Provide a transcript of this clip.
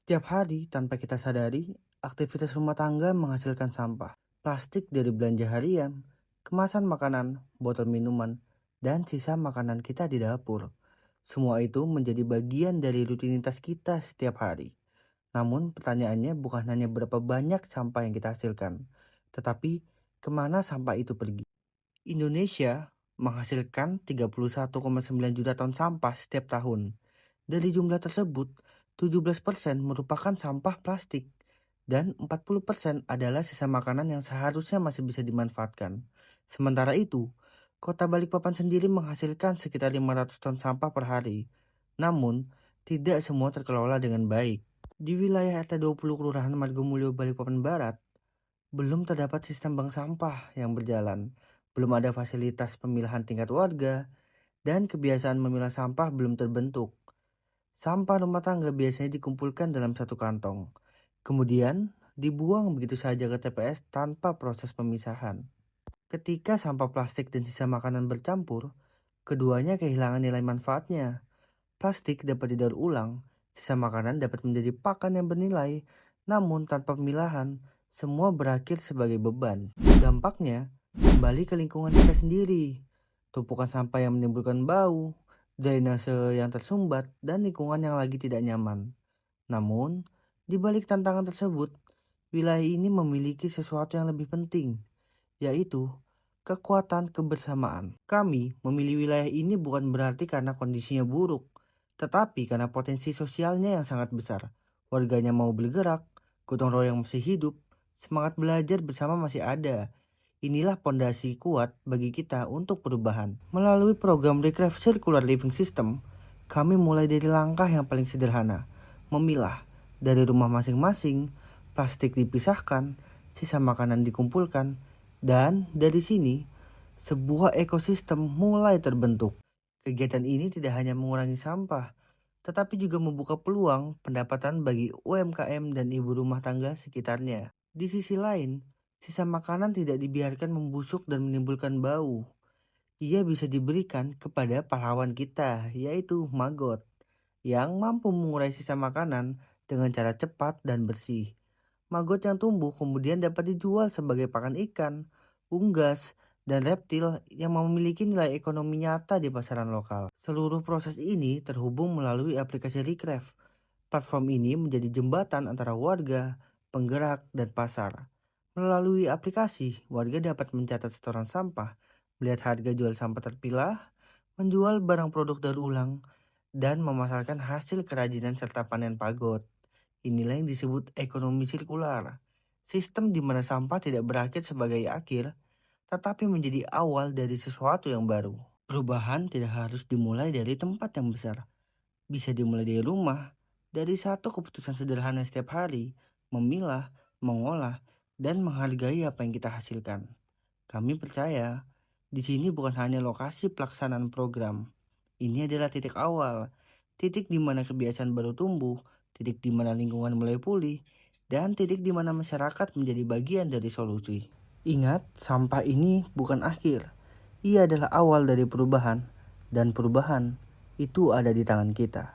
Setiap hari tanpa kita sadari, aktivitas rumah tangga menghasilkan sampah. Plastik dari belanja harian, kemasan makanan, botol minuman, dan sisa makanan kita di dapur. Semua itu menjadi bagian dari rutinitas kita setiap hari. Namun pertanyaannya bukan hanya berapa banyak sampah yang kita hasilkan, tetapi kemana sampah itu pergi. Indonesia menghasilkan 31,9 juta ton sampah setiap tahun. Dari jumlah tersebut, 17% merupakan sampah plastik dan 40% adalah sisa makanan yang seharusnya masih bisa dimanfaatkan. Sementara itu, Kota Balikpapan sendiri menghasilkan sekitar 500 ton sampah per hari. Namun, tidak semua terkelola dengan baik. Di wilayah RT 20 Kelurahan Margomulyo Balikpapan Barat, belum terdapat sistem bank sampah yang berjalan. Belum ada fasilitas pemilahan tingkat warga, dan kebiasaan memilah sampah belum terbentuk. Sampah rumah tangga biasanya dikumpulkan dalam satu kantong, kemudian dibuang begitu saja ke TPS tanpa proses pemisahan. Ketika sampah plastik dan sisa makanan bercampur, keduanya kehilangan nilai manfaatnya. Plastik dapat didaur ulang, sisa makanan dapat menjadi pakan yang bernilai, namun tanpa pemilahan, semua berakhir sebagai beban. Dampaknya, kembali ke lingkungan kita sendiri. Tumpukan sampah yang menimbulkan bau, drainase yang tersumbat, dan lingkungan yang lagi tidak nyaman. Namun, di balik tantangan tersebut, wilayah ini memiliki sesuatu yang lebih penting, yaitu kekuatan kebersamaan. Kami memilih wilayah ini bukan berarti karena kondisinya buruk, tetapi karena potensi sosialnya yang sangat besar. Warganya mau bergerak, gotong royong masih hidup, semangat belajar bersama masih ada. Inilah pondasi kuat bagi kita untuk perubahan. Melalui program Recraft Circular Living System, kami mulai dari langkah yang paling sederhana, memilah dari rumah masing-masing, plastik dipisahkan, sisa makanan dikumpulkan, dan dari sini sebuah ekosistem mulai terbentuk. Kegiatan ini tidak hanya mengurangi sampah, tetapi juga membuka peluang pendapatan bagi UMKM dan ibu rumah tangga sekitarnya. Di sisi lain, sisa makanan tidak dibiarkan membusuk dan menimbulkan bau. Ia bisa diberikan kepada pahlawan kita, yaitu maggot, yang mampu mengurai sisa makanan dengan cara cepat dan bersih. Maggot yang tumbuh kemudian dapat dijual sebagai pakan ikan, unggas, dan reptil yang memiliki nilai ekonomi nyata di pasaran lokal. Seluruh proses ini terhubung melalui aplikasi Recraft. Platform ini menjadi jembatan antara warga, penggerak, dan pasar. Melalui aplikasi, warga dapat mencatat setoran sampah, melihat harga jual sampah terpilah, menjual barang produk daur ulang, dan memasarkan hasil kerajinan serta panen pagot. Inilah yang disebut ekonomi sirkular. Sistem di mana sampah tidak berakhir sebagai akhir, tetapi menjadi awal dari sesuatu yang baru. Perubahan tidak harus dimulai dari tempat yang besar. Bisa dimulai dari rumah, dari satu keputusan sederhana setiap hari, memilah, mengolah, dan menghargai apa yang kita hasilkan. Kami percaya, di sini bukan hanya lokasi pelaksanaan program. Ini adalah titik awal, titik di mana kebiasaan baru tumbuh, titik di mana lingkungan mulai pulih, dan titik di mana masyarakat menjadi bagian dari solusi. Ingat, sampah ini bukan akhir. Ia adalah awal dari perubahan, dan perubahan itu ada di tangan kita.